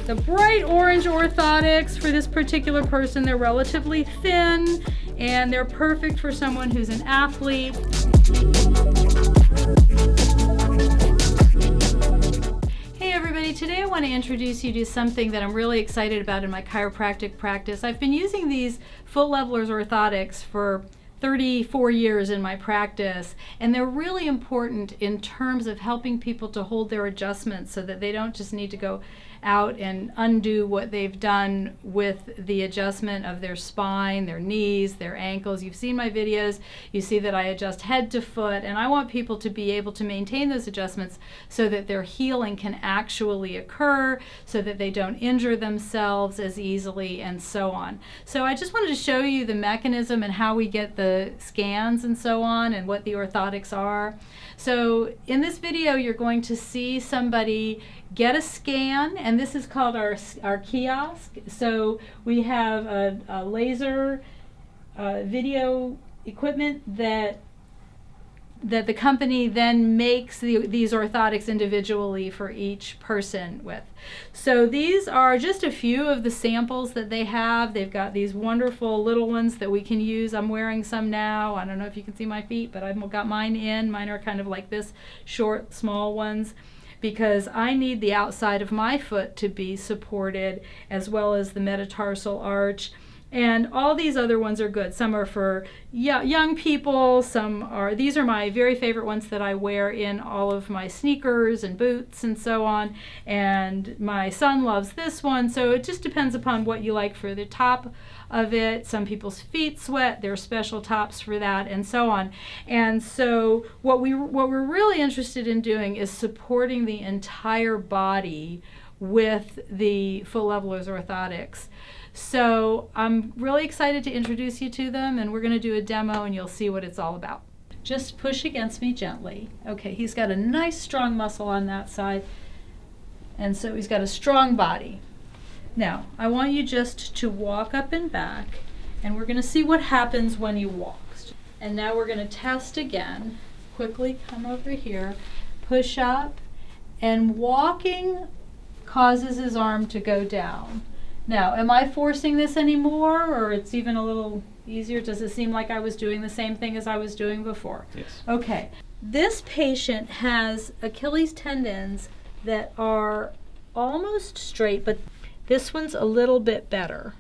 the bright orange orthotics for this particular person. They're relatively thin and they're perfect for someone who's an athlete. Hey everybody, today I want to introduce you to something that I'm really excited about in my chiropractic practice. I've been using these foot levelers orthotics for 34 years in my practice, and they're really important in terms of helping people to hold their adjustments so that they don't just need to go out and undo what they've done with the adjustment of their spine, their knees, their ankles. You've seen my videos, you see that I adjust head to foot, and I want people to be able to maintain those adjustments so that their healing can actually occur, so that they don't injure themselves as easily, and so on. So I just wanted to show you the mechanism and how we get the scans and so on, and what the orthotics are. So in this video you're going to see somebody get a scan, and this is called our kiosk. So we have a laser video equipment that the company then makes these orthotics individually for each person with. So these are just a few of the samples that they have. They've got these wonderful little ones that we can use. I'm wearing some now. I don't know if you can see my feet, but I've got mine in. Mine are kind of like this, short, small ones, because I need the outside of my foot to be supported, as well as the metatarsal arch. And all these other ones are good. Some are for young people, these are my very favorite ones that I wear in all of my sneakers and boots and so on. And my son loves this one, so it just depends upon what you like for the top of it. Some people's feet sweat, there are special tops for that, and so on. And so what we're really interested in doing is supporting the entire body with the foot levelers orthotics. So I'm really excited to introduce you to them, and we're going to do a demo and you'll see what it's all about. Just push against me gently. Okay, he's got a nice strong muscle on that side, and so he's got a strong body. Now, I want you just to walk up and back, and we're going to see what happens when he walks. And now we're going to test again. Quickly come over here, push up, and walking causes his arm to go down. Now, am I forcing this anymore, or it's even a little easier? Does it seem like I was doing the same thing as I was doing before? Yes. Okay. This patient has Achilles tendons that are almost straight, but this one's a little bit better.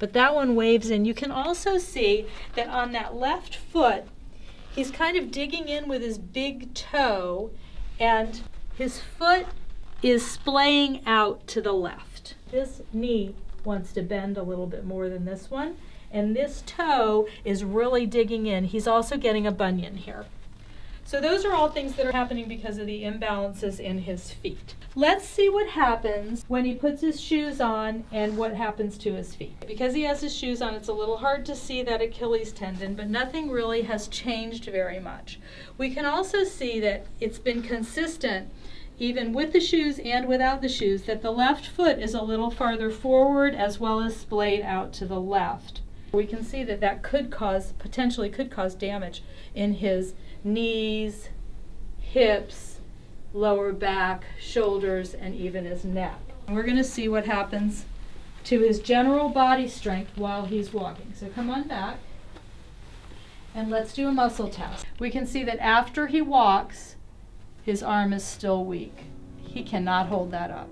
But that one waves in. You can also see that on that left foot, he's kind of digging in with his big toe, and his foot is splaying out to the left. This knee wants to bend a little bit more than this one, and this toe is really digging in. He's also getting a bunion here. So those are all things that are happening because of the imbalances in his feet. Let's see what happens when he puts his shoes on and what happens to his feet. Because he has his shoes on, it's a little hard to see that Achilles tendon, but nothing really has changed very much. We can also see that it's been consistent, even with the shoes and without the shoes, that the left foot is a little farther forward as well as splayed out to the left. We can see that that potentially could cause damage in his knees, hips, lower back, shoulders, and even his neck. We're going to see what happens to his general body strength while he's walking. So come on back and let's do a muscle test. We can see that after he walks, his arm is still weak. He cannot hold that up.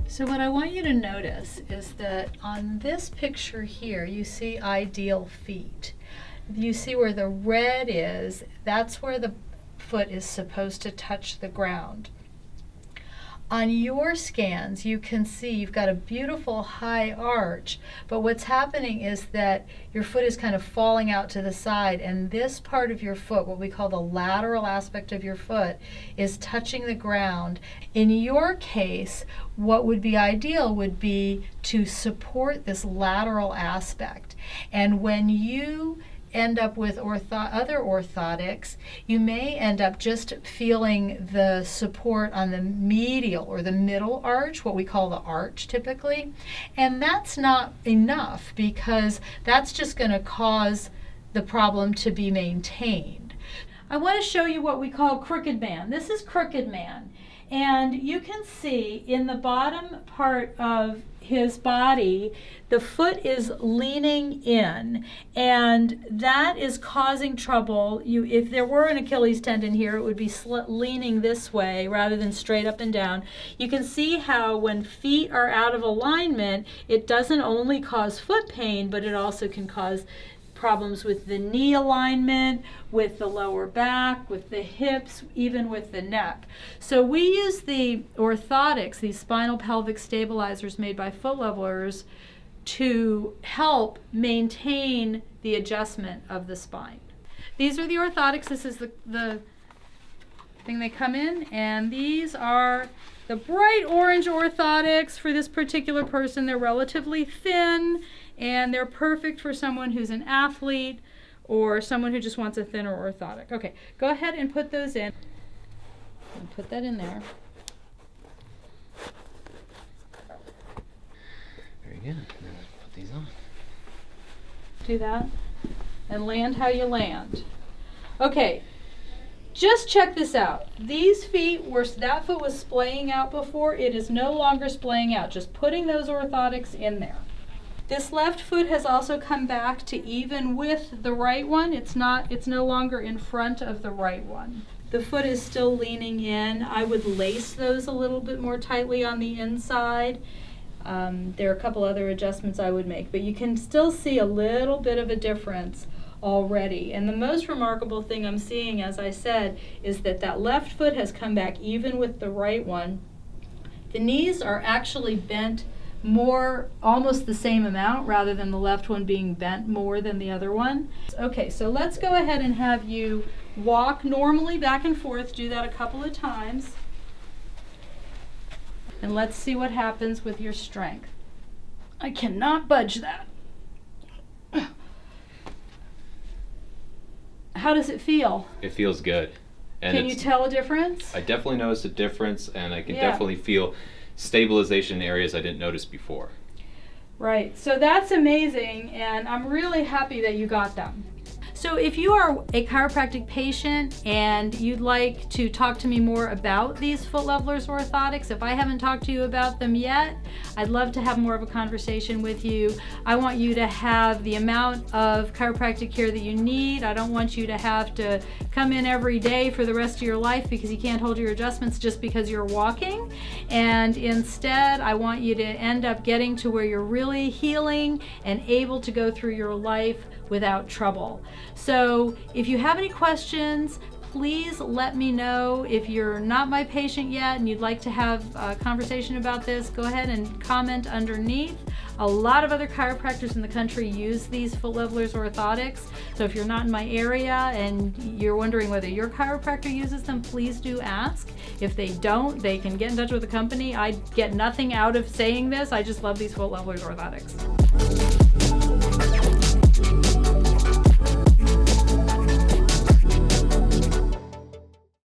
So what I want you to notice is that on this picture here, you see ideal feet. You see where the red is, that's where the foot is supposed to touch the ground. On your scans, you can see you've got a beautiful high arch, but what's happening is that your foot is kind of falling out to the side, and this part of your foot, what we call the lateral aspect of your foot, is touching the ground. In your case, what would be ideal would be to support this lateral aspect. And when you end up with other orthotics, you may end up just feeling the support on the medial or the middle arch, what we call the arch typically. And that's not enough because that's just going to cause the problem to be maintained. I want to show you what we call crooked man. This is crooked man. And you can see in the bottom part of his body, the foot is leaning in, and that is causing trouble. If there were an Achilles tendon here, it would be leaning this way rather than straight up and down. You can see how when feet are out of alignment, it doesn't only cause foot pain, but it also can cause problems with the knee alignment, with the lower back, with the hips, even with the neck. So we use the orthotics, these spinal pelvic stabilizers made by foot levelers, to help maintain the adjustment of the spine. These are the orthotics. This is the thing they come in, and these are the bright orange orthotics for this particular person. They're relatively thin, and they're perfect for someone who's an athlete or someone who just wants a thinner orthotic. Okay, go ahead and put those in. And put that in there. Very good. Put these on. Do that. And land how you land. Okay, just check this out. These feet that foot was splaying out before. It is no longer splaying out. Just putting those orthotics in there. This left foot has also come back to even with the right one. It's no longer in front of the right one. The foot is still leaning in. I would lace those a little bit more tightly on the inside. There are a couple other adjustments I would make, but you can still see a little bit of a difference already. And the most remarkable thing I'm seeing, as I said, is that left foot has come back even with the right one. The knees are actually bent more, almost the same amount, rather than the left one being bent more than the other one. Okay, so let's go ahead and have you walk normally back and forth. Do that a couple of times. And let's see what happens with your strength. I cannot budge that. How does it feel? It feels good. And can you tell a difference? I definitely noticed a difference, and I can definitely feel stabilization in areas I didn't notice before. Right, so that's amazing, and I'm really happy that you got them. So if you are a chiropractic patient and you'd like to talk to me more about these foot levelers orthotics, if I haven't talked to you about them yet, I'd love to have more of a conversation with you. I want you to have the amount of chiropractic care that you need. I don't want you to have to come in every day for the rest of your life because you can't hold your adjustments just because you're walking. And instead, I want you to end up getting to where you're really healing and able to go through your life without trouble. So if you have any questions, please let me know. If you're not my patient yet and you'd like to have a conversation about this, go ahead and comment underneath. A lot of other chiropractors in the country use these foot levelers orthotics. So if you're not in my area and you're wondering whether your chiropractor uses them, please do ask. If they don't, they can get in touch with the company. I get nothing out of saying this. I just love these foot levelers orthotics.